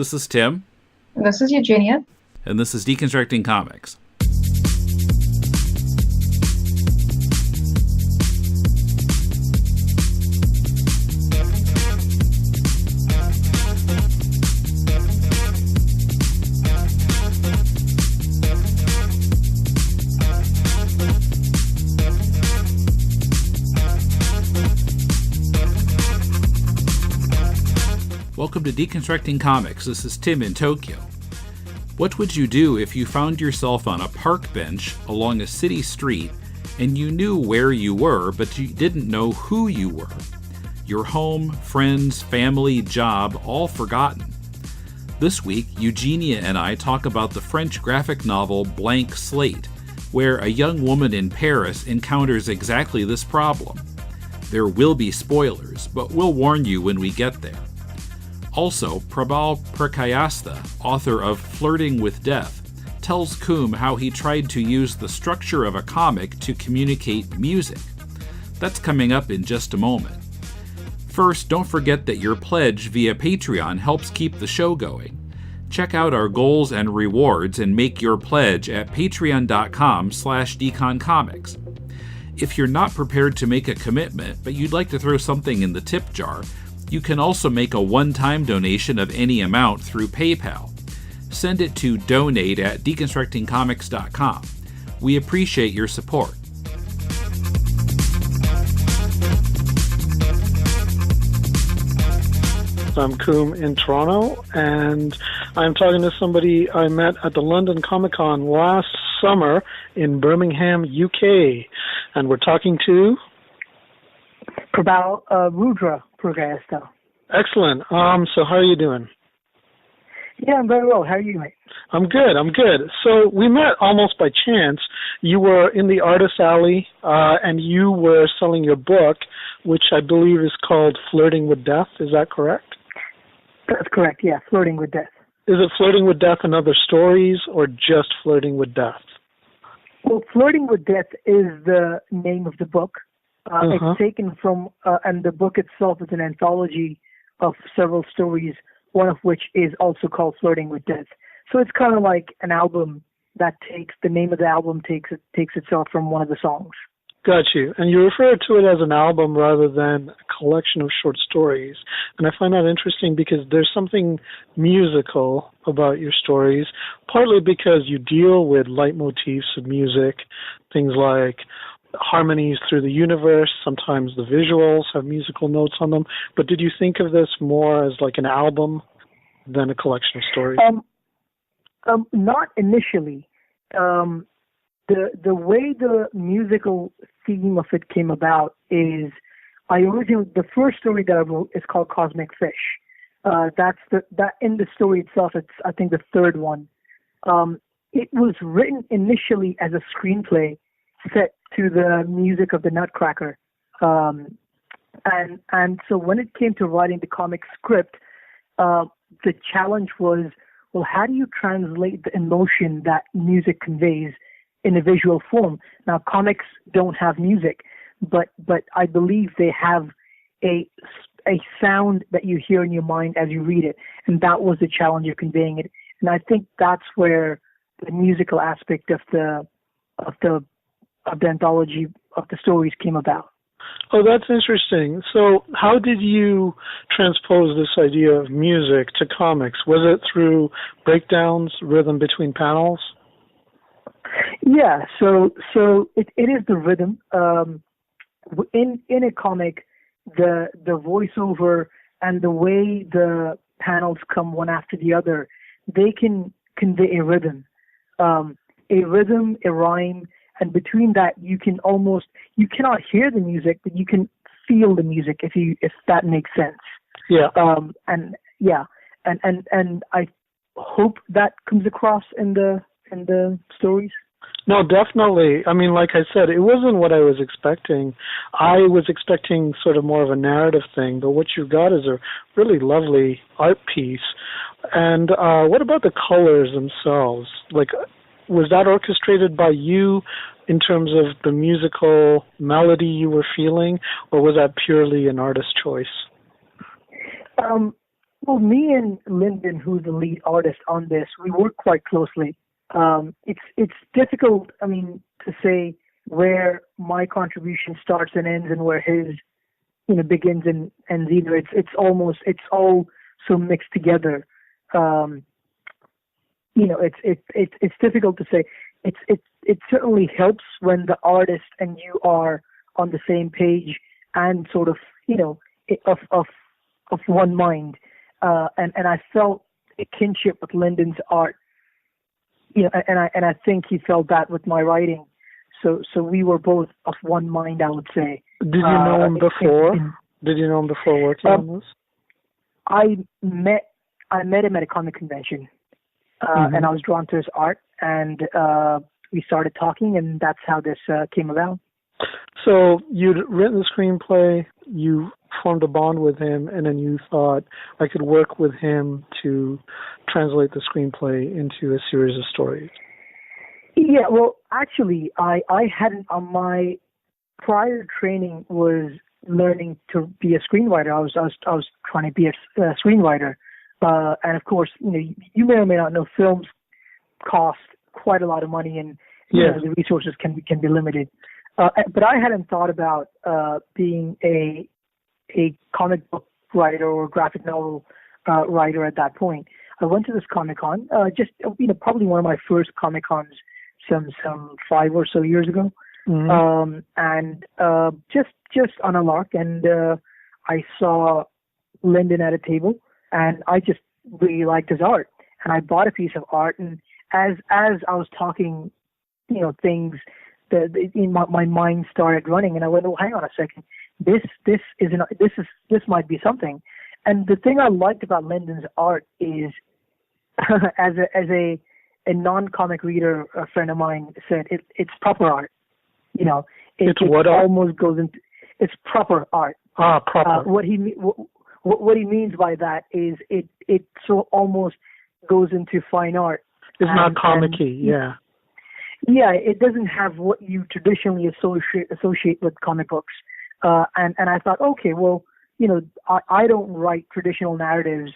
This is Tim. This is Eugenia. And this is Deconstructing Comics. Welcome to Deconstructing Comics. This is Tim in Tokyo. What would you do if you found yourself on a park bench along a city street and you knew where you were, but you didn't know who you were? Your home, friends, family, job, all forgotten. This week, Eugenia and I talk about the French graphic novel Blank Slate, where a young woman in Paris encounters exactly this problem. There will be spoilers, but we'll warn you when we get there. Also, Prabal Purkayastha, author of Flirting with Death, tells Koom how he tried to use the structure of a comic to communicate music. That's coming up in just a moment. First, don't forget that your pledge via Patreon helps keep the show going. Check out our goals and rewards and make your pledge at patreon.com/deconcomics. If you're not prepared to make a commitment, but you'd like to throw something in the tip jar, you can also make a one-time donation of any amount through PayPal. Send it to donate@deconstructingcomics.com. We appreciate your support. I'm Koom in Toronto, and I'm talking to somebody I met at the London Comic Con last summer in Birmingham, UK. And we're talking to... Prabal Purkayastha. Excellent. So how are you doing? Yeah, I'm very well. How are you, mate? I'm good. So we met almost by chance. You were in the Artist Alley, and you were selling your book, which I believe is called Flirting with Death. Is that correct? That's correct, yeah, Flirting with Death. Is it Flirting with Death and Other Stories, or just Flirting with Death? Well, Flirting with Death is the name of the book. It's taken from, and the book itself is an anthology of several stories, one of which is also called Flirting with Death. So it's kind of like an album that takes, the name of the album takes itself from one of the songs. Got you. And you refer to it as an album rather than a collection of short stories. And I find that interesting because there's something musical about your stories, partly because you deal with leitmotifs of music, things like harmonies through the universe. Sometimes the visuals have musical notes on them. But did you think of this more as like an album than a collection of stories? Not initially. The way the musical theme of it came about is the first story that I wrote is called Cosmic Fish. That in the story itself, it's I think the third one. It was written initially as a screenplay set to the music of the Nutcracker. And so when it came to writing the comic script, the challenge was, well, how do you translate the emotion that music conveys in a visual form? Now, comics don't have music, but I believe they have a sound that you hear in your mind as you read it, and that was the challenge of conveying it. And I think that's where the musical aspect of the anthology of the stories came about. Oh, that's interesting. So how did you transpose this idea of music to comics? Was it through breakdowns, rhythm between panels? Yeah, so it is the rhythm. In a comic, the voiceover and the way the panels come one after the other, they can convey a rhythm, a rhyme, and between that you cannot hear the music, but you can feel the music if that makes sense. Yeah. And I hope that comes across in the stories. No, definitely. I mean, like I said, it wasn't what I was expecting. I was expecting sort of more of a narrative thing, but what you got is a really lovely art piece. And what about the colors themselves? Like, was that orchestrated by you in terms of the musical melody you were feeling, or was that purely an artist's choice? Well, me and Lyndon, who's the lead artist on this, we work quite closely. It's difficult, I mean, to say where my contribution starts and ends and where his, begins and ends either. It's all so mixed together. It's difficult to say. It certainly helps when the artist and you are on the same page and sort of, of one mind. And I felt a kinship with Lyndon's art, and I think he felt that with my writing. So we were both of one mind, I would say. Did you know him before? Did you know him before working on this? I met him at a comic convention, and I was drawn to his art, and we started talking, and that's how this came about. So you'd written the screenplay, you formed a bond with him, and then you thought, I could work with him to translate the screenplay into a series of stories. Yeah, well, actually, I hadn't, my prior training was learning to be a screenwriter. I was trying to be a screenwriter. And of course, you may or may not know, films cost quite a lot of money, and the resources can be limited. But I hadn't thought about being a comic book writer or graphic novel writer at that point. I went to this Comic-Con, probably one of my first Comic-Cons some 5 or so years ago, and just on a lark, and I saw Lyndon at a table, and I just really liked his art, and I bought a piece of art, and as I was talking, things, my mind started running, and I went, oh, hang on a second, this might be something. And the thing I liked about Lyndon's art is, as a non-comic reader, a friend of mine said, it's proper art. It almost goes into, it's proper art. Proper. What he means by that is it so almost goes into fine art. It's not comic-y, yeah. Yeah, it doesn't have what you traditionally associate with comic books. And I thought, okay, well, I don't write traditional narratives.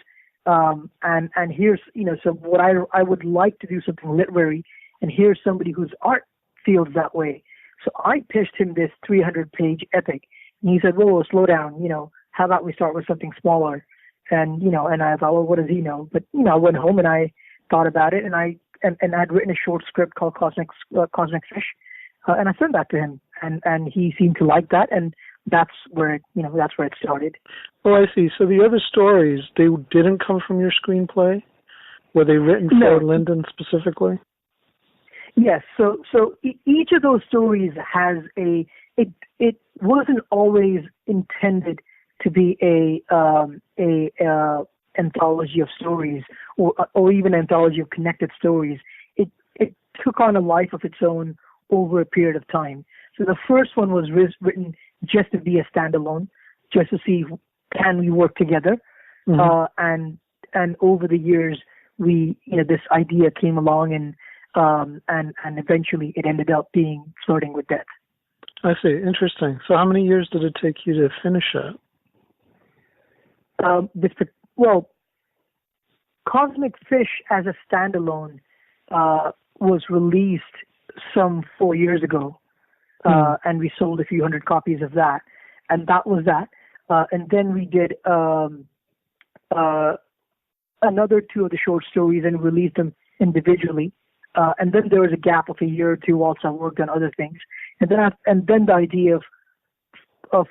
And here's, so what I would like to do something literary, and here's somebody whose art feels that way. So I pitched him this 300-page epic, and he said, well, slow down, how about we start with something smaller? And, and I thought, well, what does he know? But, I went home and I thought about it, and I'd written a short script called Cosmic Fish, and I sent that to him, and he seemed to like that, and that's where it started. Oh, I see. So the other stories, they didn't come from your screenplay? Were they written for Lyndon specifically? Yes. So each of those stories has it wasn't always intended to be a anthology of stories or even anthology of connected stories. It took on a life of its own over a period of time. So the first one was written just to be a standalone, just to see can we work together. And over the years, this idea came along, and eventually it ended up being Flirting with Death. I see. Interesting. So how many years did it take you to finish it? Cosmic Fish as a standalone was released some 4 years ago, and we sold a few hundred copies of that, and that was that. And then we did another 2 of the short stories and released them individually. And then there was a gap of a year or 2 whilst I worked on other things. And then the idea of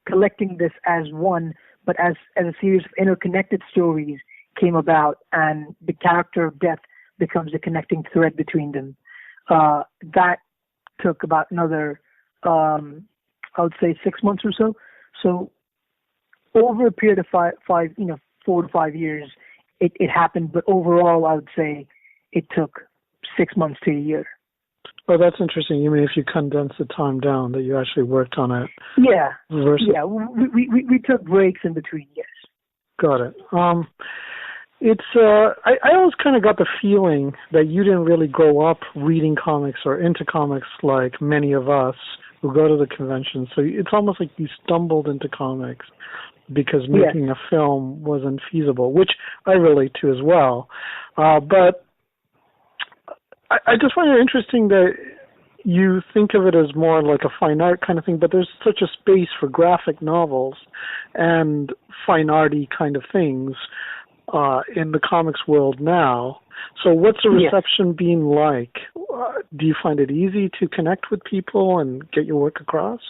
collecting this as one, but as a series of interconnected stories came about, and the character of Death becomes a connecting thread between them. That took about another, I would say 6 months or so. So over a period of 4 to 5 years, it happened. But overall, I would say it took 6 months to a year. Oh, that's interesting. You mean if you condense the time down, that you actually worked on it? Yeah. Yeah. We took breaks in between. Yes. Got it. It's I always kind of got the feeling that you didn't really grow up reading comics or into comics like many of us who go to the convention. So it's almost like you stumbled into comics. because making a film wasn't feasible, which I relate to as well. But I just find it interesting that you think of it as more like a fine art kind of thing, but there's such a space for graphic novels and fine arty kind of things in the comics world now. So what's the reception been like? Do you find it easy to connect with people and get your work across?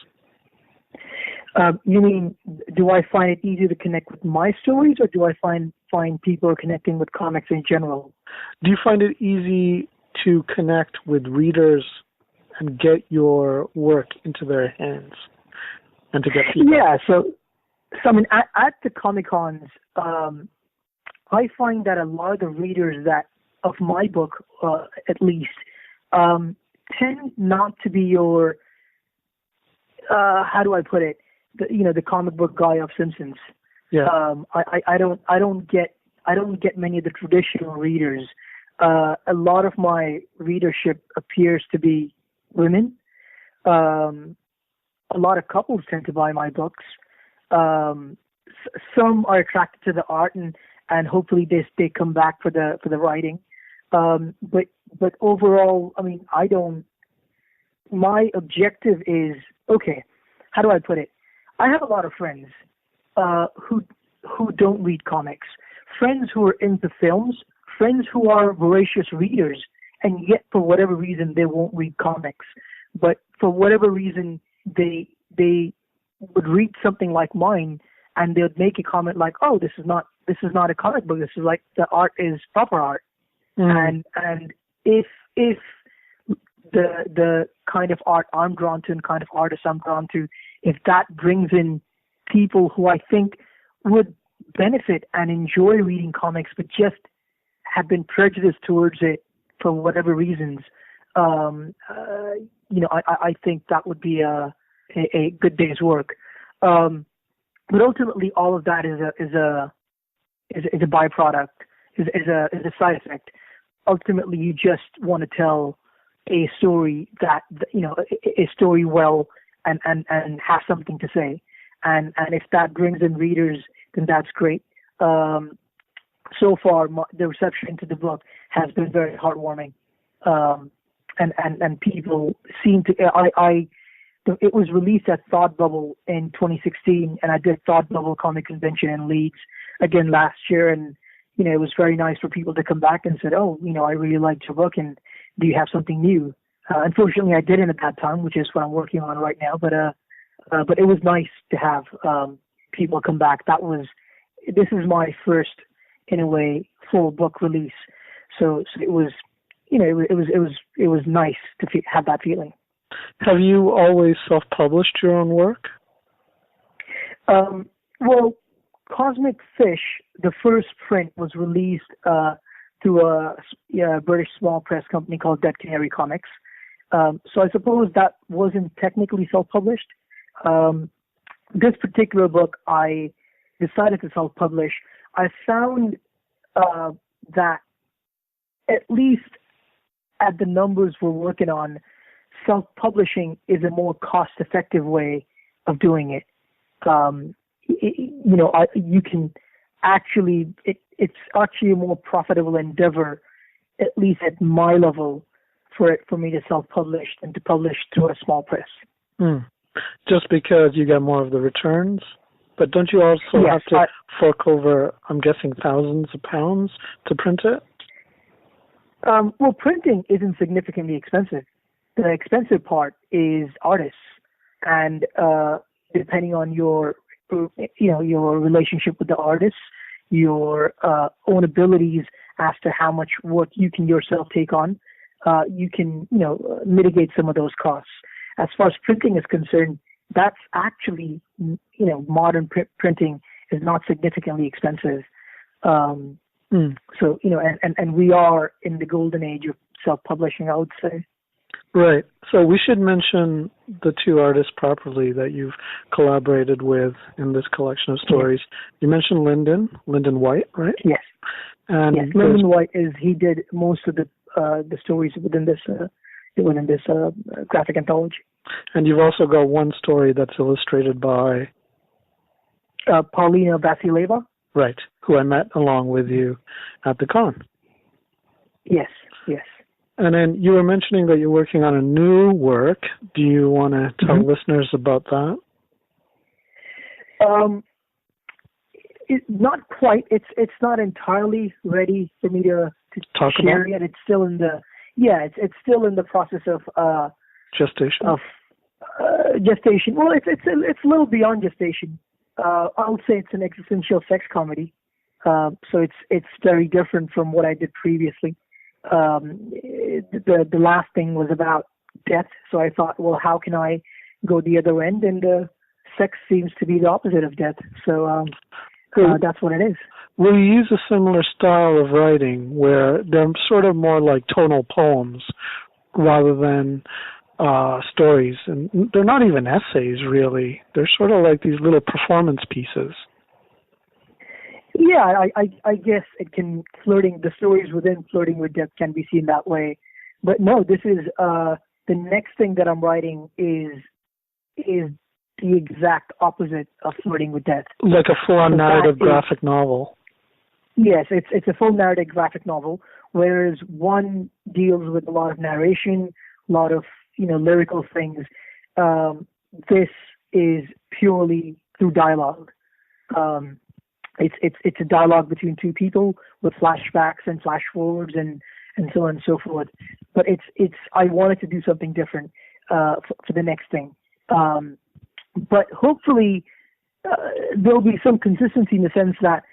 You mean, do I find it easy to connect with my stories, or do I find people are connecting with comics in general? Do you find it easy to connect with readers and get your work into their hands and to get feedback? Yeah, so I mean, at the Comic-Cons, I find that a lot of the readers of my book, at least, tend not to be your, how do I put it, the comic book guy of Simpsons. Yeah. I don't get many of the traditional readers. A lot of my readership appears to be women. A lot of couples tend to buy my books. Some are attracted to the art and hopefully they come back for the writing. But overall, I mean, my objective is, okay, how do I put it? I have a lot of friends who don't read comics, friends who are into films, friends who are voracious readers, and yet for whatever reason they won't read comics. But for whatever reason they would read something like mine, and they would make a comment like, "Oh, this is not a comic book. This is like the art is proper art." And if the kind of art I'm drawn to and kind of artists I'm drawn to, if that brings in people who I think would benefit and enjoy reading comics but just have been prejudiced towards it for whatever reasons, I think that would be a good day's work. But ultimately, all of that is a byproduct, is a side effect. Ultimately, you just want to tell a story a story well and have something to say. And if that brings in readers, then that's great. So far, the reception to the book has been very heartwarming. And people seem to, it was released at Thought Bubble in 2016, and I did Thought Bubble Comic Convention in Leeds again last year, and it was very nice for people to come back and said, "Oh, I really liked your book, and do you have something new?" Unfortunately, I didn't at that time, which is what I'm working on right now. But it was nice to have people come back. This is my first, in a way, full book release, so it was, it was nice to have that feeling. Have you always self-published your own work? Well, Cosmic Fish, the first print, was released through a British small press company called Dead Canary Comics. So I suppose that wasn't technically self-published. This particular book, I decided to self-publish. I found that at least at the numbers we're working on, self-publishing is a more cost-effective way of doing it. You can actually, it's actually a more profitable endeavor, at least at my level, for me to self-publish than to publish through a small press. Just because you get more of the returns? But don't you also have to fork over, I'm guessing, thousands of pounds to print it? Well, printing isn't significantly expensive. The expensive part is artists, and depending on your relationship with the artists, your own abilities as to how much work you can yourself take on, you can mitigate some of those costs. As far as printing is concerned, that's actually modern printing is not significantly expensive. So and we are in the golden age of self-publishing, I would say. Right. So we should mention the two artists properly that you've collaborated with in this collection of stories. You mentioned Lyndon White, right? Yes. And yes, Lyndon White he did most of the stories within this graphic anthology. And you've also got one story that's illustrated by Paulina Vasileva. Right, who I met along with you at the con. Yes. And then you were mentioning that you're working on a new work. Do you want to tell listeners about that? Not quite. It's not entirely ready for me to talk share about yet. It's still in the it's still in the process of gestation. Gestation. Well, it's a little beyond gestation. I'll say it's an existential sex comedy. So it's very different from what I did previously. The last thing was about death, so I thought, well, how can I go the other end? And sex seems to be the opposite of death, so that's what it is. Will you use a similar style of writing where they're sort of more like tonal poems rather than stories? And they're not even essays, really. They're sort of like these little performance pieces. Yeah, I guess the stories within Flirting with Death can be seen that way. But no, this is, the next thing that I'm writing is the exact opposite of Flirting with Death. Like a full-on narrative graphic novel. Yes, it's a full narrative graphic novel, whereas one deals with a lot of narration, a lot of, lyrical things. This is purely through dialogue. It's a dialogue between two people with flashbacks and flash forwards and so on and so forth. But I wanted to do something different for the next thing. But hopefully there'll be some consistency in the sense that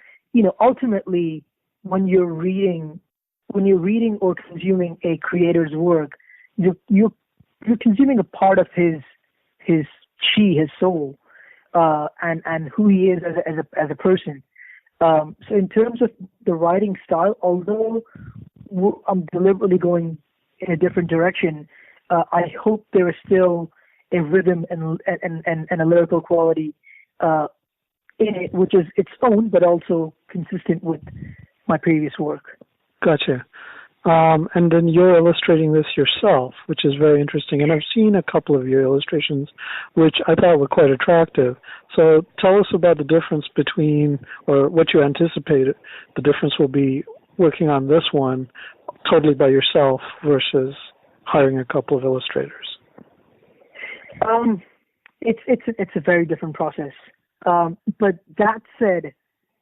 ultimately when you're reading or consuming a creator's work, you're consuming a part of his soul and who he is as a person. So in terms of the writing style, although I'm deliberately going in a different direction, I hope there is still a rhythm and a lyrical quality in it, which is its own, but also consistent with my previous work. Gotcha. And then you're illustrating this yourself, which is very interesting. And I've seen a couple of your illustrations, which I thought were quite attractive. So tell us about the difference between, or what you anticipate the difference will be working on this one totally by yourself versus hiring a couple of illustrators. It's a very different process. But that said,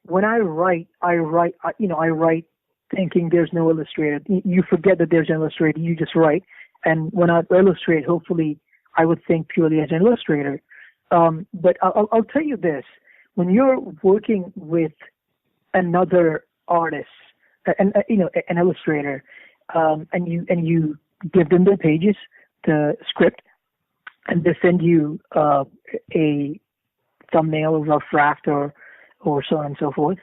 when I write thinking there's no illustrator. You forget that there's an illustrator. You just write. And when I illustrate, hopefully, I would think purely as an illustrator. But I'll tell you this: when you're working with another artist, an illustrator, and you give them the pages, the script, and they send you a thumbnail or rough draft or so on and so forth,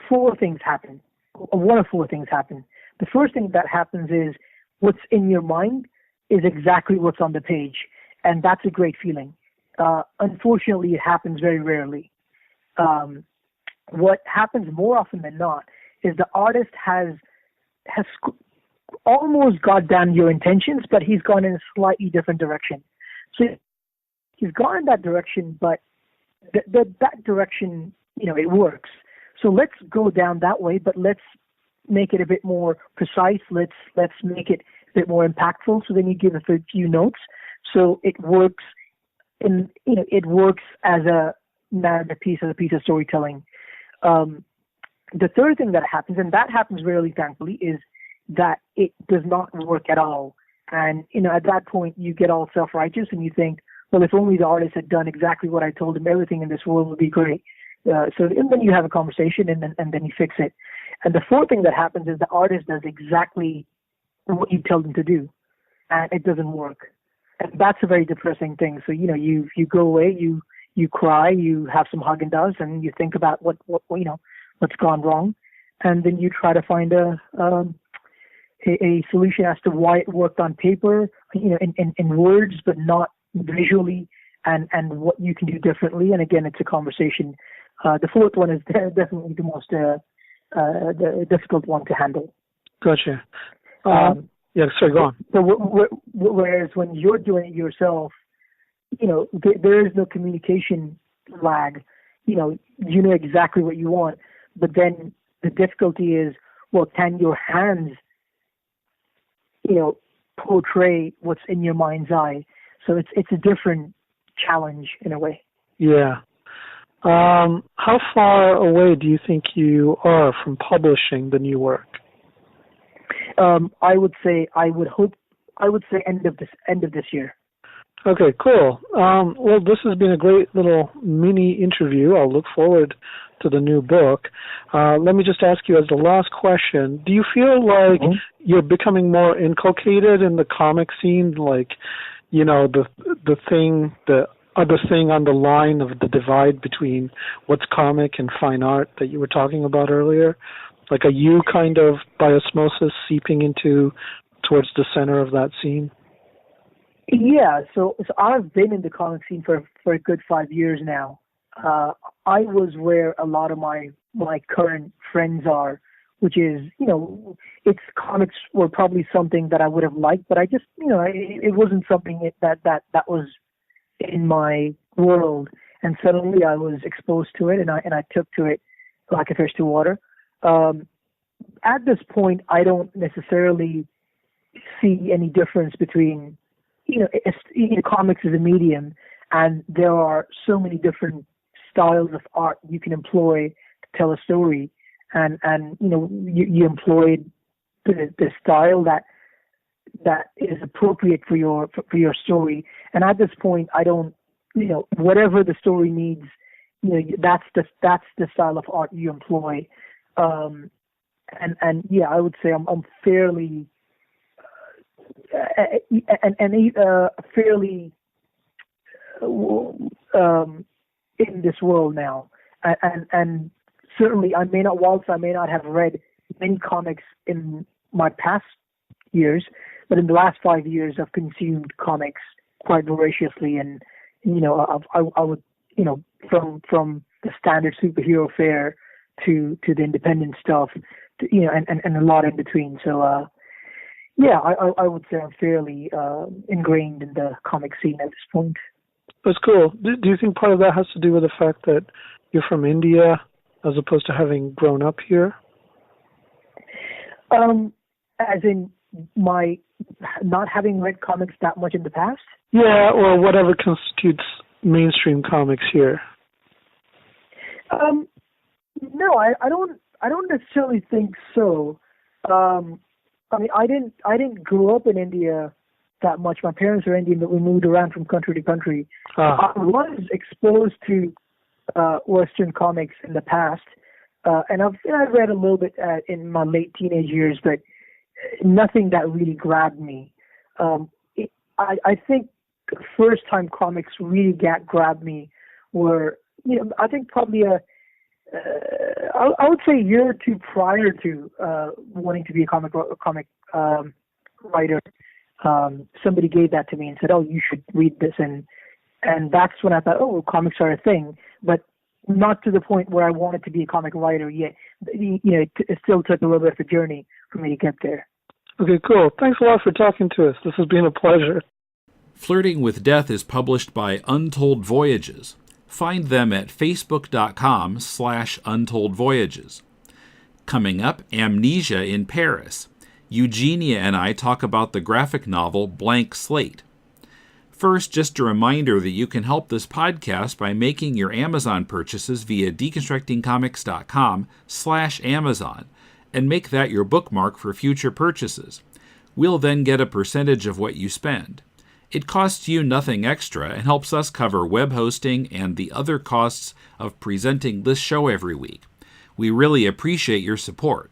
four things happen. One of four things happen. The first thing that happens is what's in your mind is exactly what's on the page, and that's a great feeling. Unfortunately, it happens very rarely. What happens more often than not is the artist has almost got down your intentions, but he's gone in a slightly different direction. So he's gone in that direction, but that direction, it works. So let's go down that way, but let's make it a bit more precise. Let's make it a bit more impactful. So then you give a few notes, so it works. It works as a narrative piece, as a piece of storytelling. The third thing that happens, and that happens rarely, thankfully, is that it does not work at all. And at that point, you get all self-righteous, and you think, well, if only the artist had done exactly what I told him, everything in this world would be great. And then you have a conversation, and then you fix it. And the fourth thing that happens is the artist does exactly what you tell them to do, and it doesn't work. And that's a very depressing thing. So you go away, you cry, you have some Haagen-Dazs, and you think about what's gone wrong, and then you try to find a solution as to why it worked on paper, in words, but not visually, and what you can do differently. And again, it's a conversation. The fourth one is definitely the most the difficult one to handle. Gotcha. Yeah, sorry, go on. So whereas when you're doing it yourself, there is no communication lag. you know exactly what you want, but then the difficulty is, well, can your hands, portray what's in your mind's eye? So it's a different challenge in a way. Yeah. How far away do you think you are from publishing the new work? I would say end of this year. Okay, cool. Well, this has been a great little mini interview. I'll look forward to the new book. Let me just ask you as the last question, do you feel like you're becoming more inculcated in the comic scene, like, the other thing on the line of the divide between what's comic and fine art that you were talking about earlier? Like, are you kind of by osmosis seeping into towards the center of that scene? Yeah, so I've been in the comic scene for a good 5 years now. I was where a lot of my current friends are, which is, it's comics were probably something that I would have liked, but I just, it wasn't something that was in my world. And suddenly I was exposed to it, and I took to it like a fish to water. At this point, I don't necessarily see any difference between, comics as a medium, and there are so many different styles of art you can employ to tell a story, and you employed the style that is appropriate for your story. And at this point, I don't, whatever the story needs, that's the style of art you employ. And yeah, I would say I'm fairly fairly in this world now, and certainly I may not have read many comics in my past years, but in the last 5 years I've consumed comics quite voraciously, and I would from the standard superhero fare to the independent stuff, to, and a lot in between. So yeah, I would say I'm fairly ingrained in the comic scene at this point. That's cool. Do you think part of that has to do with the fact that you're from India as opposed to having grown up here? As in my not having read comics that much in the past? Yeah, or whatever constitutes mainstream comics here. No, I don't necessarily think so. I mean, I didn't grow up in India that much. My parents are Indian, but we moved around from country to country. I was exposed to Western comics in the past, and I've read a little bit in my late teenage years, but nothing that really grabbed me. I think first time comics really grabbed me were, I think probably I would say a year or two prior to wanting to be a comic writer. Somebody gave that to me and said, "Oh, you should read this," and that's when I thought, "Oh, comics are a thing," but not to the point where I wanted to be a comic writer yet. It still took a little bit of a journey for me to get there. Okay, cool. Thanks a lot for talking to us. This has been a pleasure. Flirting with Death is published by Untold Voyages. Find them at facebook.com/Untold Voyages. Coming up, Amnesia in Paris. Eugenia and I talk about the graphic novel Blank Slate. First, just a reminder that you can help this podcast by making your Amazon purchases via deconstructingcomics.com/Amazon and make that your bookmark for future purchases. We'll then get a percentage of what you spend. It costs you nothing extra and helps us cover web hosting and the other costs of presenting this show every week. We really appreciate your support.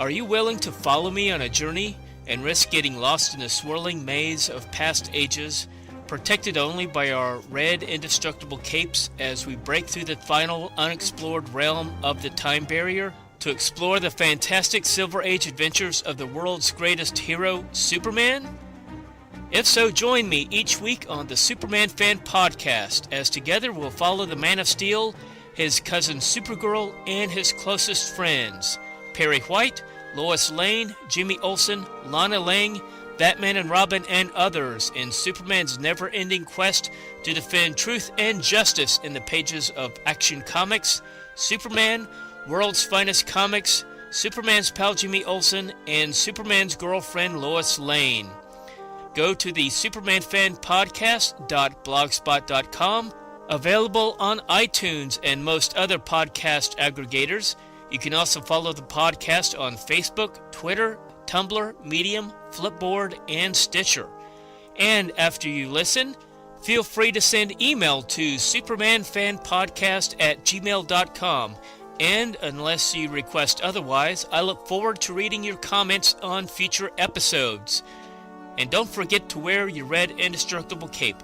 Are you willing to follow me on a journey and risk getting lost in the swirling maze of past ages, protected only by our red indestructible capes as we break through the final unexplored realm of the time barrier to explore the fantastic Silver Age adventures of the world's greatest hero, Superman? If so, join me each week on the Superman Fan Podcast, as together we'll follow the Man of Steel, his cousin Supergirl, and his closest friends, Perry White, Lois Lane, Jimmy Olsen, Lana Lang, Batman and Robin, and others in Superman's never-ending quest to defend truth and justice in the pages of Action Comics, Superman, World's Finest Comics, Superman's pal Jimmy Olsen, and Superman's girlfriend Lois Lane. Go to the supermanfanpodcast.blogspot.com, available on iTunes and most other podcast aggregators. You can also follow the podcast on Facebook, Twitter, Tumblr, Medium, Flipboard, and Stitcher. And after you listen, feel free to send email to supermanfanpodcast@gmail.com. And unless you request otherwise, I look forward to reading your comments on future episodes. And don't forget to wear your red indestructible cape,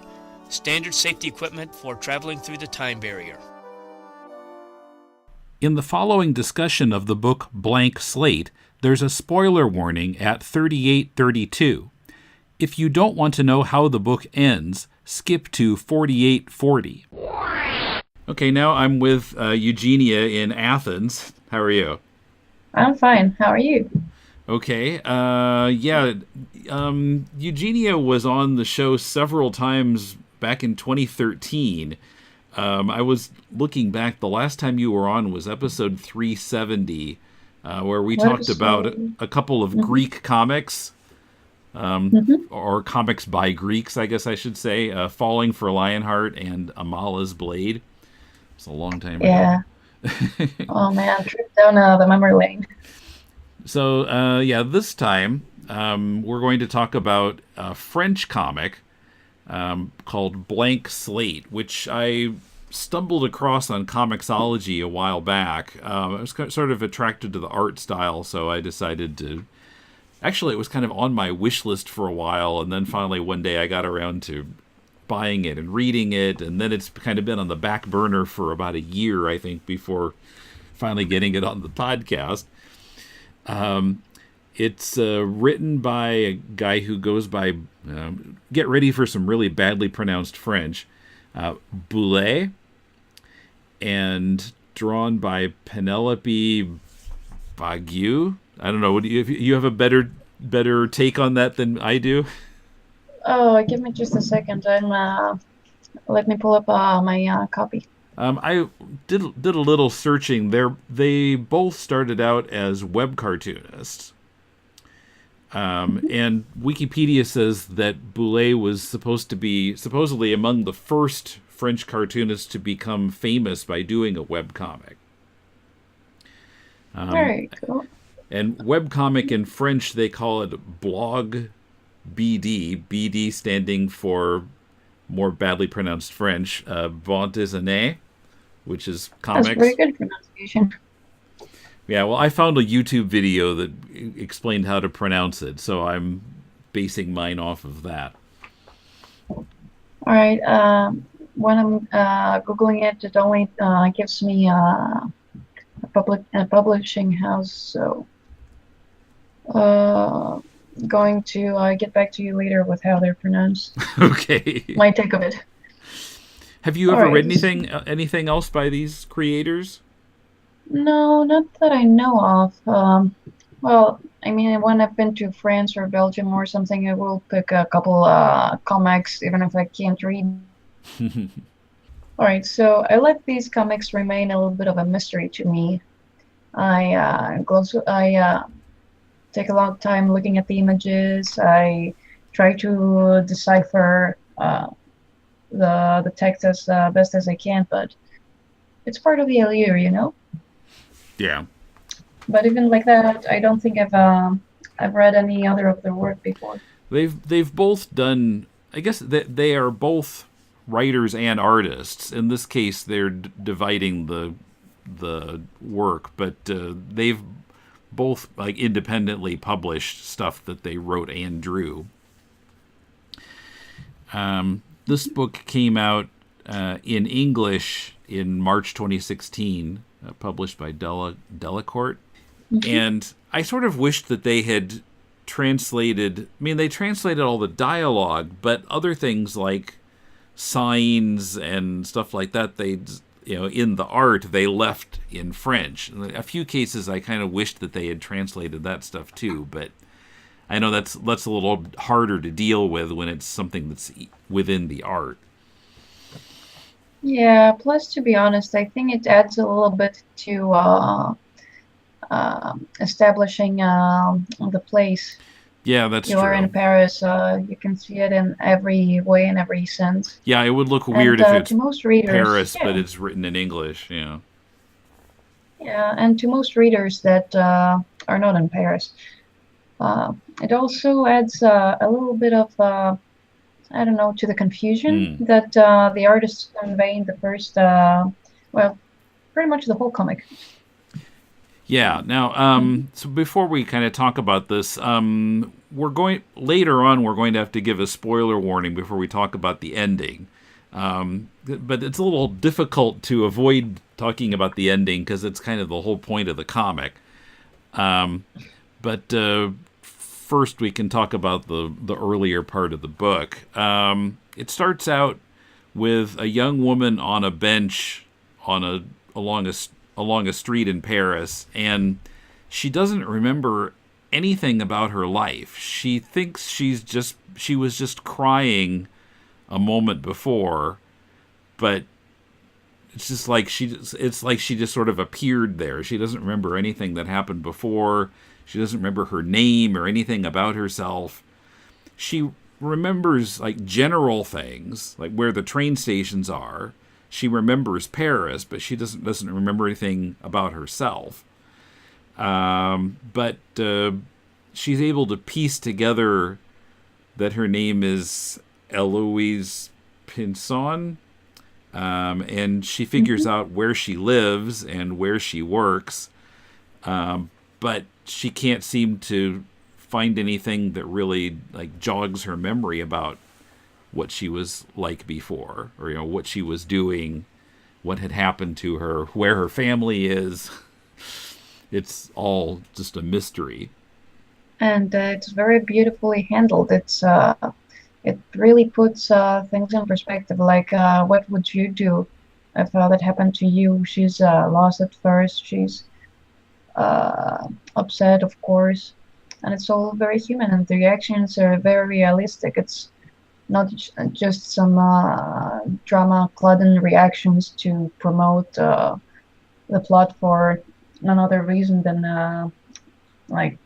standard safety equipment for traveling through the time barrier. In the following discussion of the book Blank Slate, there's a spoiler warning at 3832. If you don't want to know how the book ends, skip to 4840. Okay, now I'm with Eugenia in Athens. How are you? I'm fine. How are you? Okay. Eugenia was on the show several times back in 2013. I was looking back. The last time you were on was episode 370, where we talked about a couple of Greek comics, or comics by Greeks, I guess I should say, Falling for Lionheart and Amala's Blade. It's a long time ago. Oh, man. Trip down the memory lane. So, this time we're going to talk about a French comic called Blank Slate, which I stumbled across on Comixology a while back. I was sort of attracted to the art style, so I decided to... Actually, it was kind of on my wish list for a while, and then finally one day I got around to buying it and reading it, and then it's kind of been on the back burner for about a year, I think, before finally getting it on the podcast. It's written by a guy who goes by, get ready for some really badly pronounced French, Boulet, and drawn by Penelope Bagieu. I don't know, if you have a better take on that than I do? Oh, give me just a second. Let me pull up my copy. I did a little searching. They both started out as web cartoonists. And Wikipedia says that Boulet was supposedly among the first French cartoonists to become famous by doing a webcomic. Very cool. And webcomic in French, they call it blog BD, BD standing for, more badly pronounced French, bande dessinée, which is comics. That's very good pronunciation. Yeah, well, I found a YouTube video that explained how to pronounce it, so I'm basing mine off of that. All right. When I'm Googling it, it only gives me a publishing house, so going to get back to you later with how they're pronounced. Okay. My take of it. Have you ever read anything else by these creators? No, not that I know of. Well, I mean, when I've been to France or Belgium or something, I will pick a couple comics, even if I can't read. All right, so I let these comics remain a little bit of a mystery to me. I take a lot of time looking at the images. I try to decipher the text as best as I can, but it's part of the allure, you know? Yeah. But even like that, I don't think I've read any other of their work before. They've both done. I guess they are both writers and artists. In this case, they're dividing the work, but they've both independently published stuff that they wrote and drew. This book came out in English in March 2016, published by Delacorte. Mm-hmm. And I sort of wished that they had translated. I mean, they translated all the dialogue, but other things like signs and stuff like that, they, in the art, they left in French. In a few cases, I kind of wished that they had translated that stuff too, but I know that's a little harder to deal with when it's something that's within the art. Yeah, plus to be honest, I think it adds a little bit to establishing the place. Yeah, that's You true. are in Paris, you can see it in every way, in every sense. Yeah, it would look weird And if it's to most readers, Paris, yeah. but it's written in English, Yeah, and to most readers that are not in Paris, it also adds a little bit of, I don't know, to the confusion that the artist convey in the first, pretty much the whole comic. Yeah. Now, so before we kind of talk about this, we're going to have to give a spoiler warning before we talk about the ending. But it's a little difficult to avoid talking about the ending because it's kind of the whole point of the comic. But first, we can talk about the earlier part of the book. It starts out with a young woman on a bench along a street in Paris, and she doesn't remember anything about her life. She thinks she was just crying a moment before, but it's like she just sort of appeared there. She doesn't remember anything that happened before. She doesn't remember her name or anything about herself. She remembers like general things, like where the train stations are. She remembers Paris, but she doesn't remember anything about herself. But she's able to piece together that her name is Eloise Pinson, and she figures out where she lives and where she works, but she can't seem to find anything that really like jogs her memory about what she was like before, or what she was doing, what had happened to her, where her family is. It's all just a mystery. And it's very beautifully handled. It really puts things in perspective. Like, what would you do if that happened to you? She's lost at first. She's upset, of course, and it's all very human. And the reactions are very realistic. It's not just some drama-laden reactions to promote the plot for another reason than like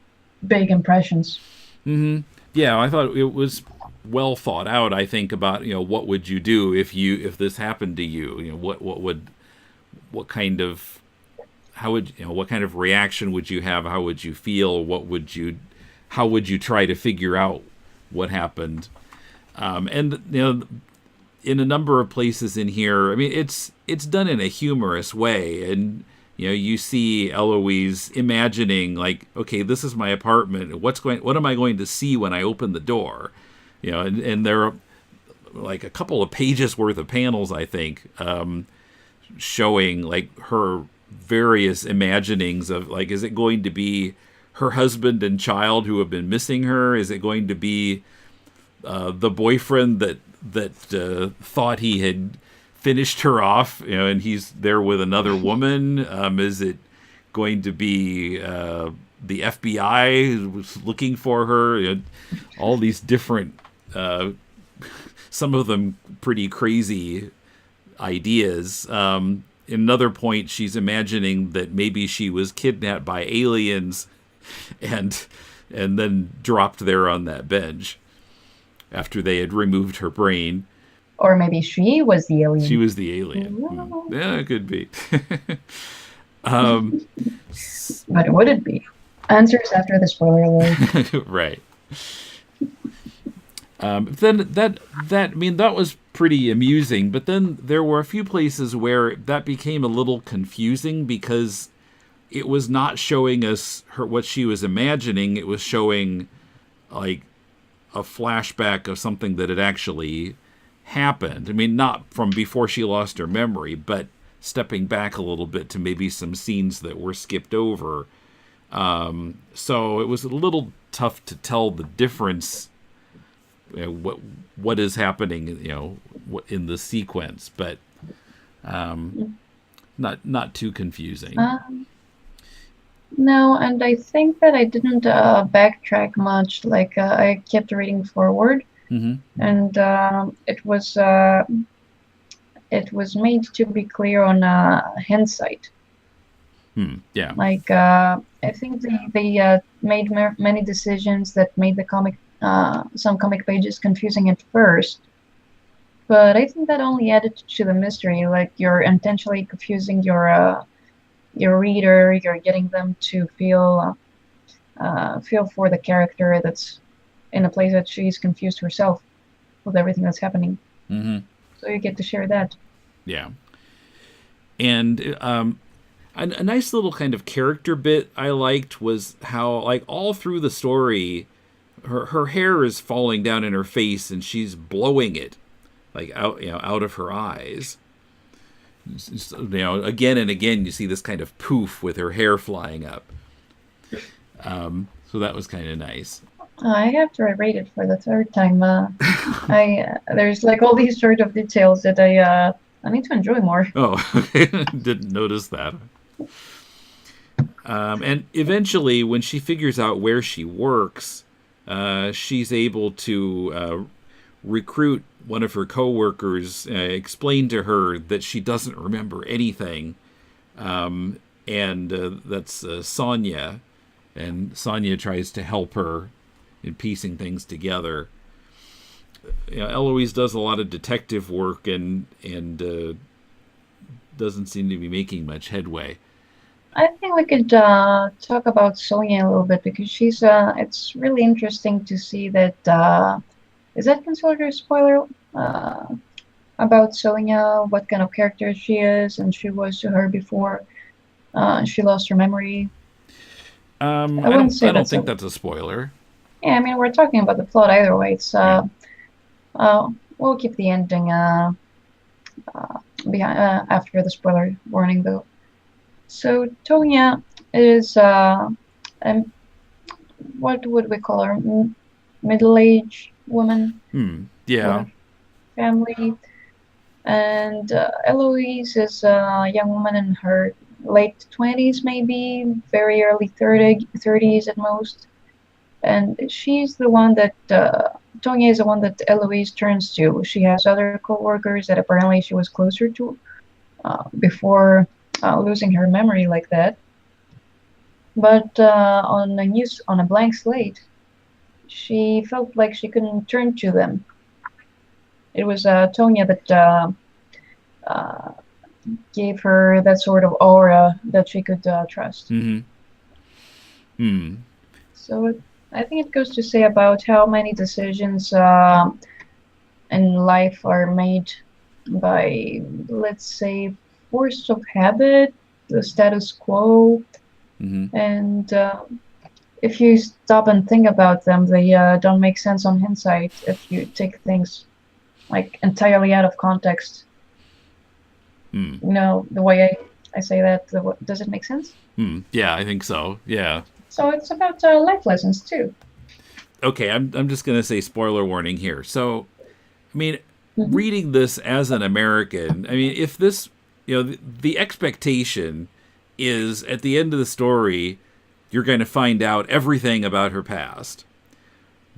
big impressions. Mm-hmm. Yeah, I thought it was well thought out. I think about what would you do if this happened to you? What kind of reaction would you have? How would you feel? How would you try to figure out what happened? And in a number of places in here, I mean, it's done in a humorous way, and you see Eloise imagining like, okay, this is my apartment. What am I going to see when I open the door? And there are like a couple of pages worth of panels, I think, showing like her various imaginings of like, is it going to be her husband and child who have been missing her? Is it going to be the boyfriend that thought he had finished her off, and he's there with another woman? Is it going to be the FBI who's looking for her? All these different, some of them pretty crazy ideas. In another point, she's imagining that maybe she was kidnapped by aliens and then dropped there on that bench after they had removed her brain. Or maybe she was the alien. She was the alien. Wow. Yeah, it could be. But would it be? Answers after the spoiler alert. Right. Then that was pretty amusing, but then there were a few places where that became a little confusing because it was not showing us what she was imagining. It was showing like a flashback of something that had actually happened. I mean, not from before she lost her memory, but stepping back a little bit to maybe some scenes that were skipped over. So it was a little tough to tell the difference, what is happening, in the sequence, but not too confusing. No, and I think that I didn't backtrack much. Like I kept reading forward, and it was made to be clear on hindsight. Yeah. Like I think they made many decisions that made the some comic pages confusing at first. But I think that only added to the mystery. Like you're intentionally confusing your reader. You're getting them to feel for the character that's in a place that she's confused herself with everything that's happening. So you get to share that. Yeah. And a nice little kind of character bit I liked was how, like, all through the story, her hair is falling down in her face and she's blowing it, like, out of her eyes. Again and again you see this kind of poof with her hair flying up. So that was kind of nice. I have to reread it for the third time. There's like all these sort of details that I need to enjoy more. Oh, didn't notice that. And eventually, when she figures out where she works, she's able to recruit one of her coworkers, explain to her that she doesn't remember anything, and that's Sonia, and Sonia tries to help her in piecing things together. Eloise does a lot of detective work and doesn't seem to be making much headway. I think we could talk about Sonia a little bit because she's. It's really interesting to see that. Is that considered a spoiler about Sonia? What kind of character she is and she was to her before she lost her memory? I don't think that's a spoiler. Yeah, I mean we're talking about the plot either way. It's we'll keep the ending behind after the spoiler warning though. So Tonya is what would we call her? Middle-aged woman. Yeah. Family. And Eloise is a young woman in her late 20s, maybe very early 30s at most. And she's the one that Tonya is the one that Eloise turns to. She has other co-workers that apparently she was closer to before losing her memory like that. But on a blank slate, she felt like she couldn't turn to them. It was Tonya that gave her that sort of aura that she could trust. So I think it goes to say about how many decisions in life are made by, let's say, force of habit, the status quo, and if you stop and think about them, they don't make sense on hindsight if you take things like entirely out of context. You know, the way I say that, does it make sense? Yeah, I think so. Yeah. So it's about life lessons too. Okay, I'm just going to say spoiler warning here. So, I mean, reading this as an American, I mean, if this, the expectation is at the end of the story, you're going to find out everything about her past,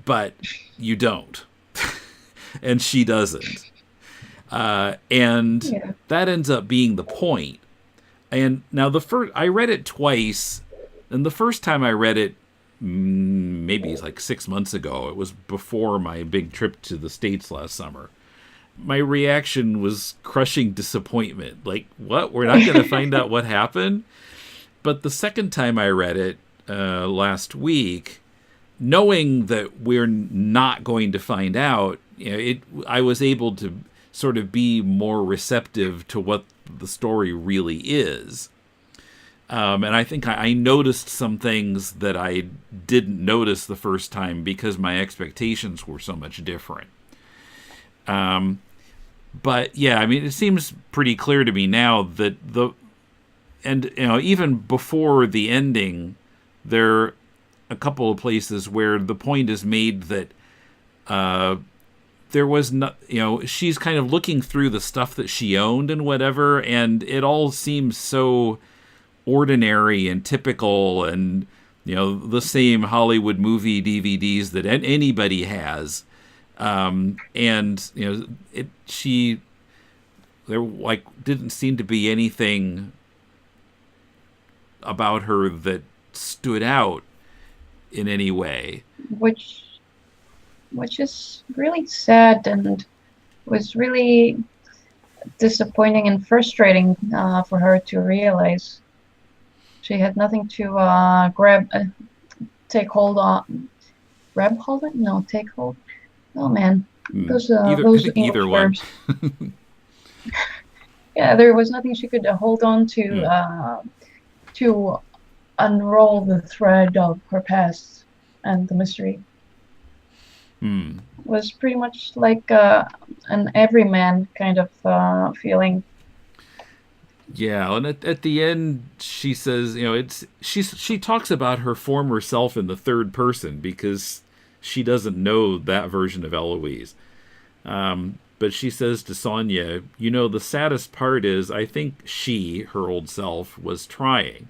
but you don't, and she doesn't, and that ends up being the point. And now I read it twice, and the first time I read it, maybe it's like 6 months ago. It was before my big trip to the States last summer. My reaction was crushing disappointment. Like, what? We're not going to find out what happened? But the second time I read it last week, knowing that we're not going to find out, I was able to sort of be more receptive to what the story really is. And I think I noticed some things that I didn't notice the first time because my expectations were so much different. But yeah, I mean, it seems pretty clear to me now that even before the ending, there a couple of places where the point is made that there was not, she's kind of looking through the stuff that she owned and whatever, and it all seems so ordinary and typical, and the same Hollywood movie DVDs that anybody has, and there didn't seem to be anything about her that stood out in any way, which is really sad and was really disappointing and frustrating for her to realize. She had nothing to take hold on. Grab hold it? No, take hold. Oh man, those either one. verbs. Yeah, there was nothing she could hold on to unroll the thread of her past and the mystery. It was pretty much like an everyman kind of feeling. Yeah, and at the end, she says, she talks about her former self in the third person because she doesn't know that version of Eloise. But she says to Sonia, the saddest part is I think she, her old self, was trying.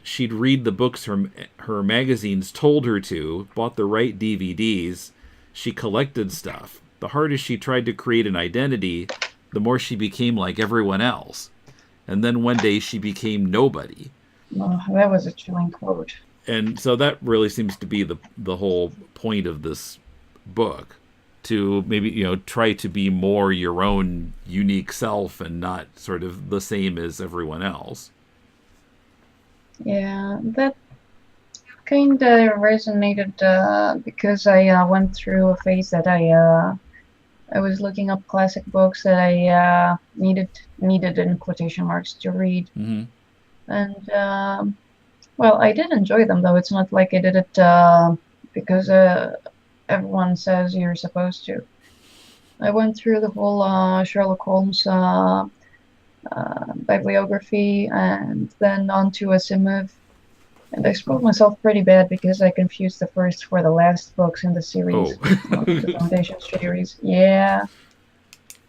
She'd read the books her magazines told her to, bought the right DVDs, she collected stuff. The harder she tried to create an identity, the more she became like everyone else. And then one day she became nobody. Oh, that was a chilling quote. And so that really seems to be the whole point of this book, to maybe, try to be more your own unique self and not sort of the same as everyone else. Yeah, that kind of resonated because I went through a phase that I was looking up classic books that I needed in quotation marks to read. Mm-hmm. And well, I did enjoy them, though. It's not like I did it because everyone says you're supposed to. I went through the whole Sherlock Holmes bibliography and then on to Asimov. And I spoiled myself pretty bad because I confused the first for the last books in the series, the Foundation series. Yeah.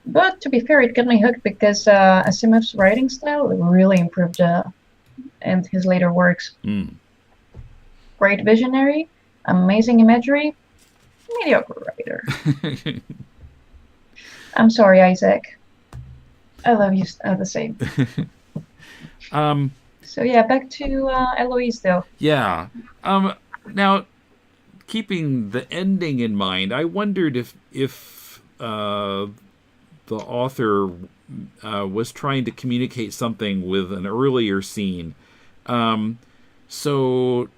But to be fair, it got me hooked because Asimov's writing style really improved in his later works. Great visionary, amazing imagery, mediocre writer. I'm sorry, Isaac. I love you the same. So yeah, back to Eloise, though. Yeah. Now, keeping the ending in mind, I wondered if the author was trying to communicate something with an earlier scene. So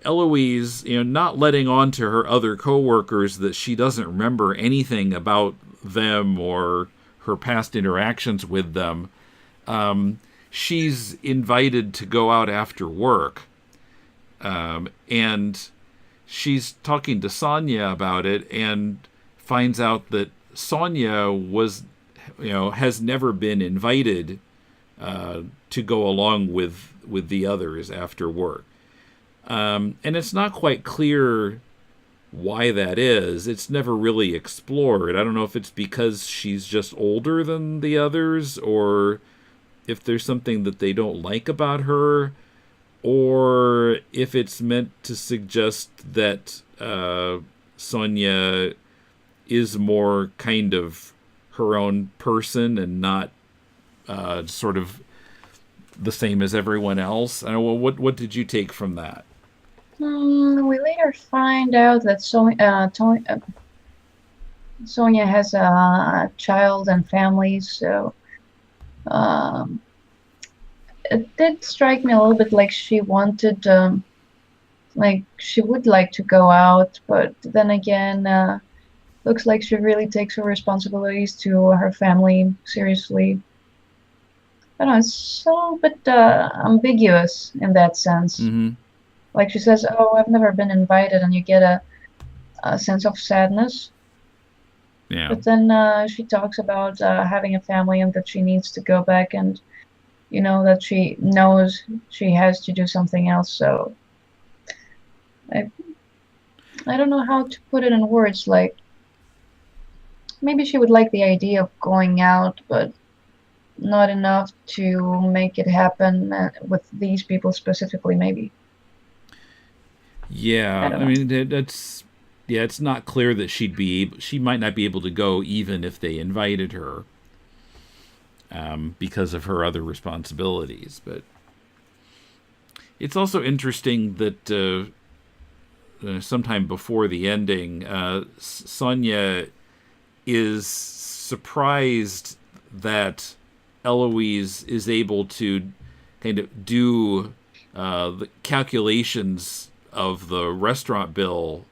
Eloise, not letting on to her other coworkers that she doesn't remember anything about them or her past interactions with them. She's invited to go out after work, and she's talking to Sonia about it and finds out that Sonia has never been invited to go along with the others after work. And it's not quite clear why that is. It's never really explored. I don't know if it's because she's just older than the others, or if there's something that they don't like about her, or if it's meant to suggest that Sonia is more kind of her own person and not sort of the same as everyone else. I don't know, what did you take from that? We later find out that Sonia has a child and family, so it did strike me a little bit like she wanted, like she would like to go out, but then again, looks like she really takes her responsibilities to her family seriously. I don't know, it's a bit ambiguous in that sense. Mm-hmm. Like she says, "Oh, I've never been invited," and you get a sense of sadness. Yeah. But then she talks about having a family and that she needs to go back, and that she knows she has to do something else. So I don't know how to put it in words. Like, maybe she would like the idea of going out, but not enough to make it happen with these people specifically, maybe. Yeah, I I mean that's yeah. It's not clear that she might not be able to go even if they invited her, because of her other responsibilities. But it's also interesting that sometime before the ending, Sonia is surprised that Eloise is able to kind of do the calculations of the restaurant bill,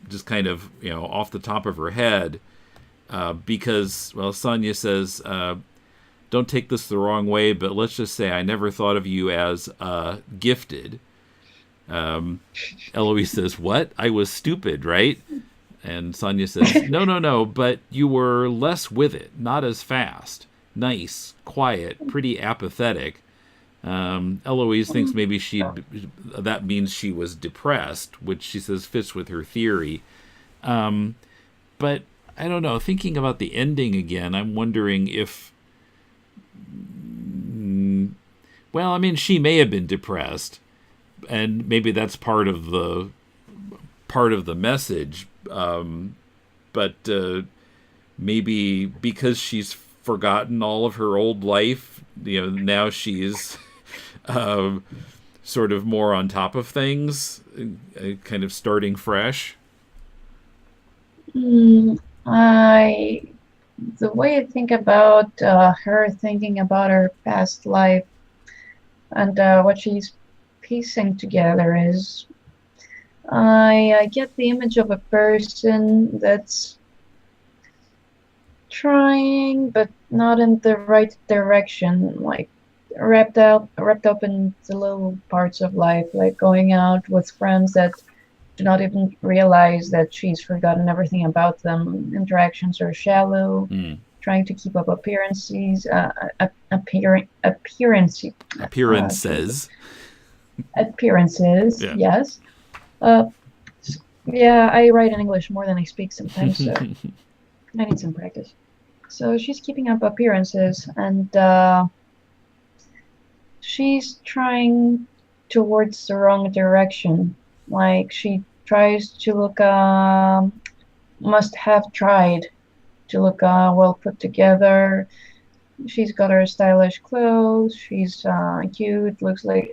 just kind of, off the top of her head, because, well, Sonia says, don't take this the wrong way, but let's just say I never thought of you as gifted. Eloise says, what? I was stupid, right? And Sonia says, no, but you were less with it, not as fast. Nice, quiet, pretty apathetic. Eloise thinks maybe that means she was depressed, which she says fits with her theory. But I don't know, thinking about the ending again, I'm wondering if, well, I mean, she may have been depressed, and maybe that's part of the message. But maybe because she's forgotten all of her old life, now she's sort of more on top of things, kind of starting fresh. The way I think about her thinking about her past life and what she's piecing together is, I get the image of a person that's trying but not in the right direction, like wrapped up in the little parts of life, like going out with friends that do not even realize that she's forgotten everything about them. Interactions are shallow, trying to keep up appearances. Appearances, Yeah. yes. Yeah, I write in English more than I speak sometimes, so I need some practice. So she's keeping up appearances, and she's trying towards the wrong direction. Like, she tries to look, must have tried to look well put together. She's got her stylish clothes. She's cute. Looks like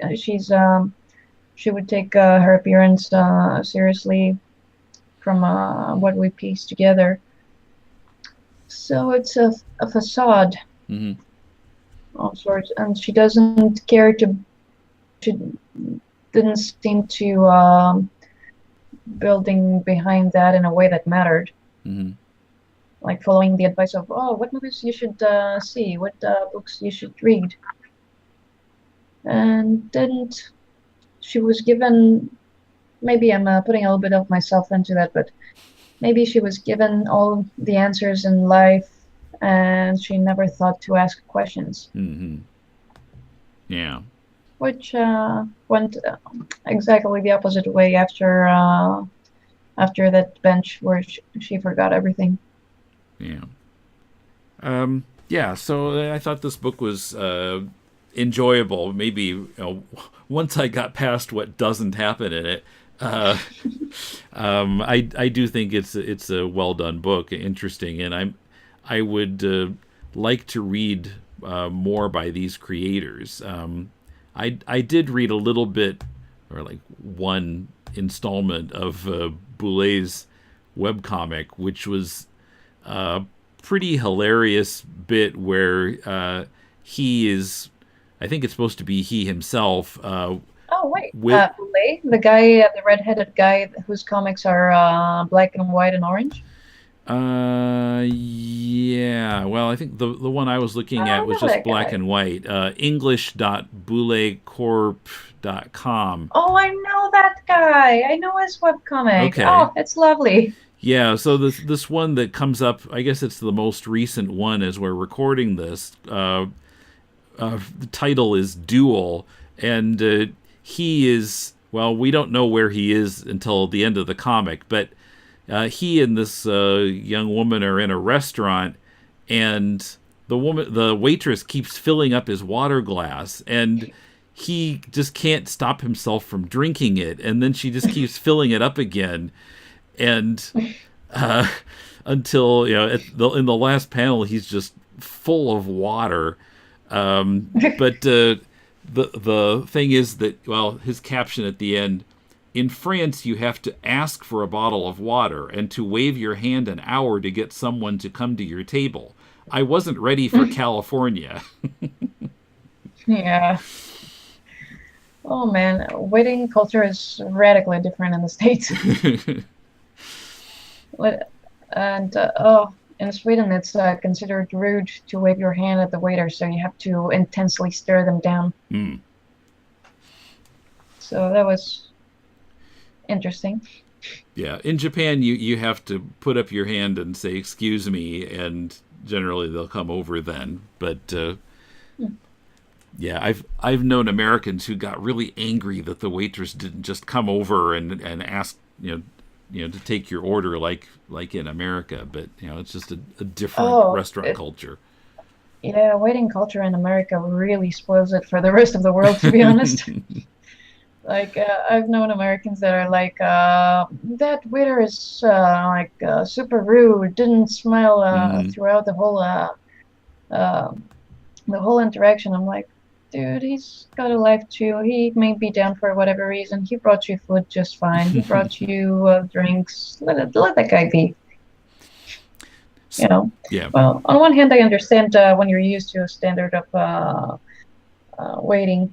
she would take her appearance seriously from what we pieced together. So it's a facade of sorts, and she doesn't care to didn't seem to building behind that in a way that mattered. Like following the advice of, what movies you should see, what books you should read. And didn't, she was given, maybe I'm putting a little bit of myself into that, but maybe she was given all the answers in life and she never thought to ask questions. Yeah. Which went exactly the opposite way after that bench where she forgot everything. Yeah. Yeah, so I thought this book was enjoyable. Maybe once I got past what doesn't happen in it, I do think it's a well done book, interesting, and I would like to read more by these creators. I did read a little bit, or like one installment of Boulet's webcomic, which was a pretty hilarious bit where he is, I think it's supposed to be he himself. Oh, wait. Boulet? The guy, the red-headed guy whose comics are black and white and orange? Yeah. Well, I think the one I was looking at was just black and white. English.bouletcorp.com. Oh, I know that guy. I know his webcomic. Okay. Oh, it's lovely. Yeah, so this one that comes up, I guess it's the most recent one as we're recording this. The title is Duel, and he is, well, we don't know where he is until the end of the comic, but he and this young woman are in a restaurant, and the waitress keeps filling up his water glass, and he just can't stop himself from drinking it, and then she just keeps filling it up again, and until, in the last panel, he's just full of water. But the thing is that, well, his caption at the end: in France, you have to ask for a bottle of water and to wave your hand an hour to get someone to come to your table. I wasn't ready for California. Yeah. Oh man, waiting culture is radically different in the States. And in Sweden, it's considered rude to wave your hand at the waiter, so you have to intensely stare them down. Mm. So that was interesting. Yeah, in Japan, you have to put up your hand and say "excuse me," and generally they'll come over then. But yeah, I've known Americans who got really angry that the waitress didn't just come over and ask to take your order like in America. But it's just a different restaurant culture. Yeah, waiting culture in America really spoils it for the rest of the world, to be honest. Like, I've known Americans that are like, that waiter is super rude, didn't smile throughout the whole interaction. I'm like, dude, he's got a life too. He may be down for whatever reason. He brought you food just fine. He brought you drinks. Let that guy be. Yeah. Well, on one hand, I understand when you're used to a standard of waiting,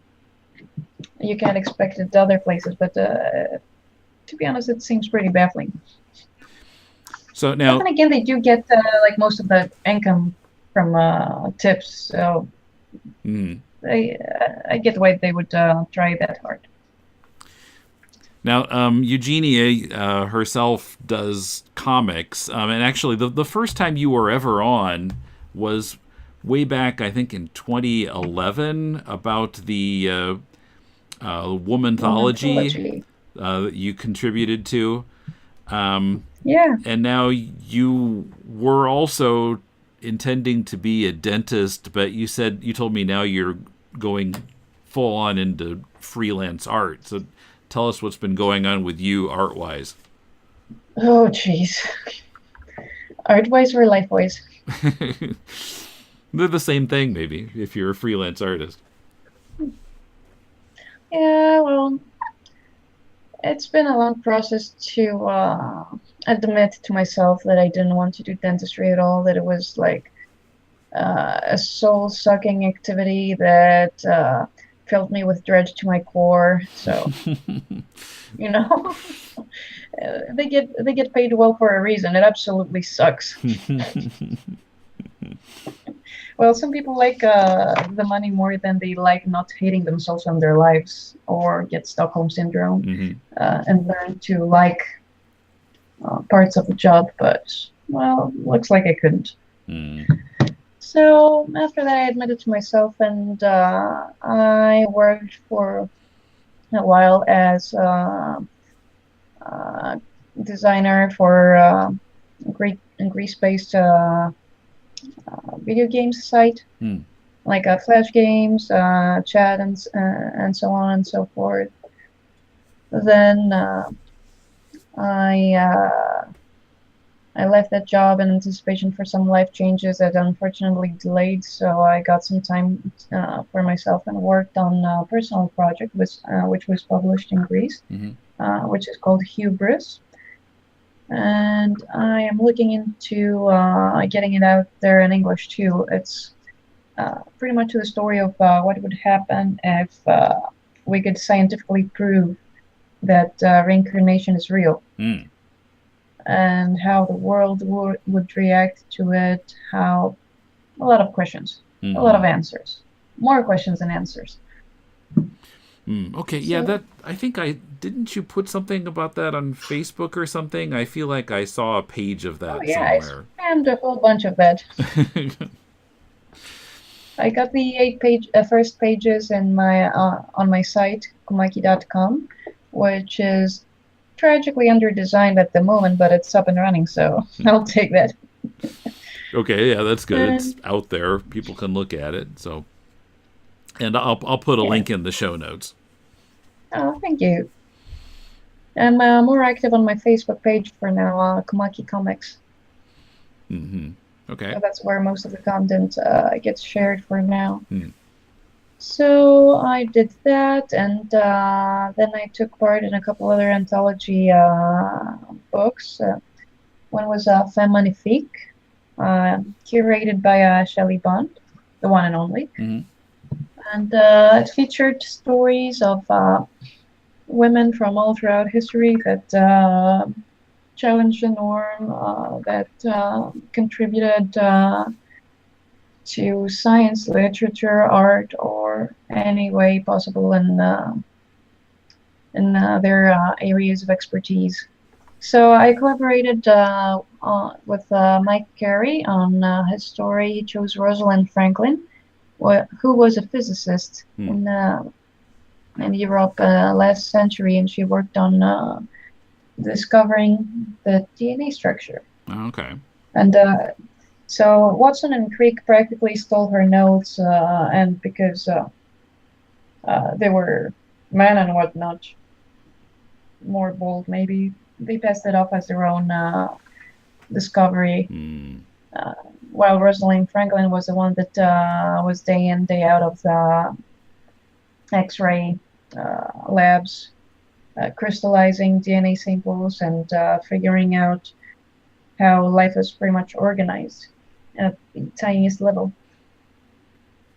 you can't expect it to other places. But to be honest, it seems pretty baffling. So now, but then again, they do get like most of the income from tips. So. I get why they would try that hard. Now, Eugenia herself does comics, and actually, the first time you were ever on was way back, I think, in 2011, about the Womanthology that you contributed to. Yeah. And now you were also intending to be a dentist, but you told me now you're going full on into freelance art. So tell us what's been going on with you art-wise. Oh, jeez. Art-wise or life-wise? They're the same thing, maybe, if you're a freelance artist. Yeah, well, it's been a long process to admit to myself that I didn't want to do dentistry at all, that it was like a soul-sucking activity that filled me with dread to my core. So, they get paid well for a reason. It absolutely sucks. Well, some people like the money more than they like not hating themselves and their lives, or get Stockholm syndrome and learn to like parts of the job. But, well, looks like I couldn't. So after that, I admitted to myself, and I worked for a while as a designer for a Greece-based video games site, like Flash games, chat, and so on and so forth. Then I left that job in anticipation for some life changes that unfortunately delayed, so I got some time for myself and worked on a personal project which was published in Greece, which is called Hubris. And I am looking into getting it out there in English too. It's pretty much the story of what would happen if we could scientifically prove that reincarnation is real. And how the world would react to it, a lot of questions, a lot of answers, more questions than answers. Okay, yeah, I think didn't you put something about that on Facebook or something? I feel like I saw a page of that somewhere. I spammed a whole bunch of that. I got the first pages in my on my site, kumaki.com, which is tragically underdesigned at the moment, but it's up and running, so I'll take that. Okay, yeah, that's good. And, It's out there. People can look at it. So, and I'll put a link in the show notes. oh, thank you. I'm more active on my Facebook page for now, Kumaki Comics. Mm-hmm. Okay. So that's where most of the content gets shared for now. Hmm. So I did that, and then I took part in a couple other anthology books. One was Femme Magnifique, curated by Shelley Bond, the one and only. Mm-hmm. And it featured stories of women from all throughout history that challenged the norm, that contributed to science, literature, art, or any way possible in their areas of expertise. So I collaborated with Mike Carey on his story. He chose Rosalind Franklin, who was a physicist in Europe last century, and she worked on discovering the DNA structure. Okay. And so Watson and Crick practically stole her notes, and because they were men and whatnot, more bold maybe, they passed it off as their own discovery. While Rosalind Franklin was the one that was day in, day out of the X-ray labs, crystallizing DNA samples and figuring out how life is pretty much organized at the tiniest level.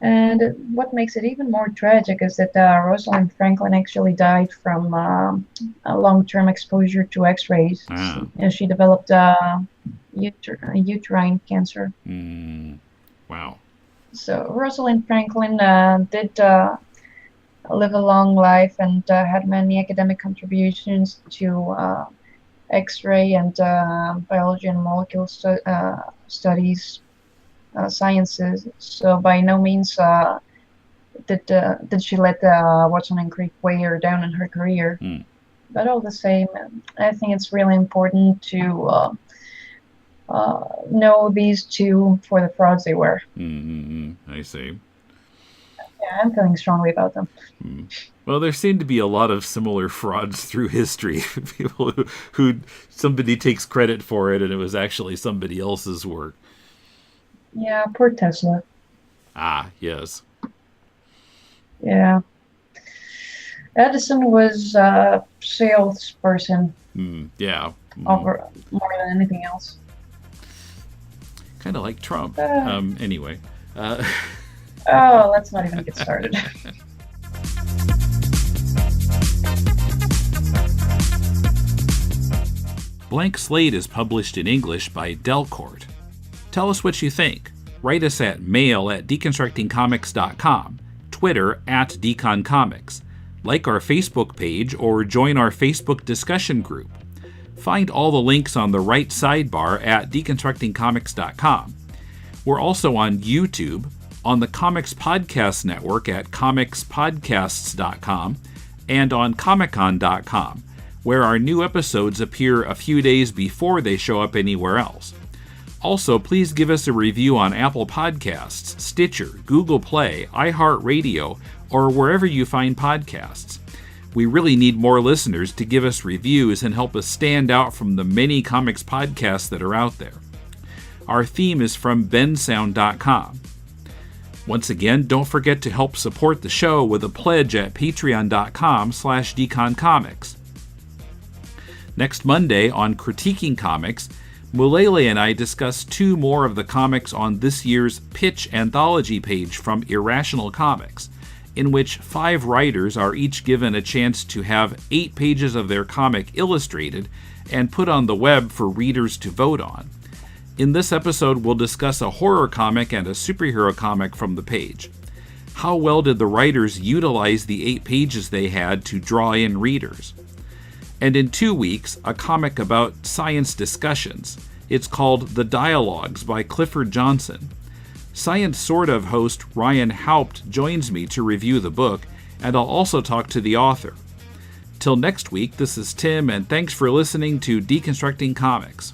And what makes it even more tragic is that Rosalind Franklin actually died from a long-term exposure to X-rays. And she developed uterine cancer. Wow. So Rosalind Franklin did live a long life and had many academic contributions to X-ray and biology and molecular studies, sciences. So by no means did she let Watson and Crick weigh her down in her career. But all the same, I think it's really important to know these two for the frauds they were. I see. Yeah, I'm feeling strongly about them. Well, there seem to be a lot of similar frauds through history. People who somebody takes credit for it and it was actually somebody else's work. Yeah, poor Tesla. Ah, yes. Yeah. Edison was a salesperson. Yeah. Over more than anything else. Kind of like Trump. Anyway. Oh, let's not even get started. Blank Slate is published in English by Delcourt. Tell us what you think. Write us at mail@deconstructingcomics.com, Twitter @deconcomics. Like our Facebook page or join our Facebook discussion group. Find all the links on the right sidebar at deconstructingcomics.com. We're also on YouTube, on the Comics Podcast Network at comicspodcasts.com, and on comiccon.com, where our new episodes appear a few days before they show up anywhere else. Also, please give us a review on Apple Podcasts, Stitcher, Google Play, iHeartRadio, or wherever you find podcasts. We really need more listeners to give us reviews and help us stand out from the many comics podcasts that are out there. Our theme is from bensound.com. Once again, don't forget to help support the show with a pledge at patreon.com/deconcomics. Next Monday on Critiquing Comics, Mulele and I discuss 2 more of the comics on this year's Pitch Anthology page from Irrational Comics, in which 5 writers are each given a chance to have 8 pages of their comic illustrated and put on the web for readers to vote on. In this episode, we'll discuss a horror comic and a superhero comic from the page. How well did the writers utilize the 8 pages they had to draw in readers? And in 2 weeks, a comic about science discussions. It's called The Dialogues by Clifford Johnson. Science Sort of host Ryan Haupt joins me to review the book, and I'll also talk to the author. Till next week, this is Tim, and thanks for listening to Deconstructing Comics.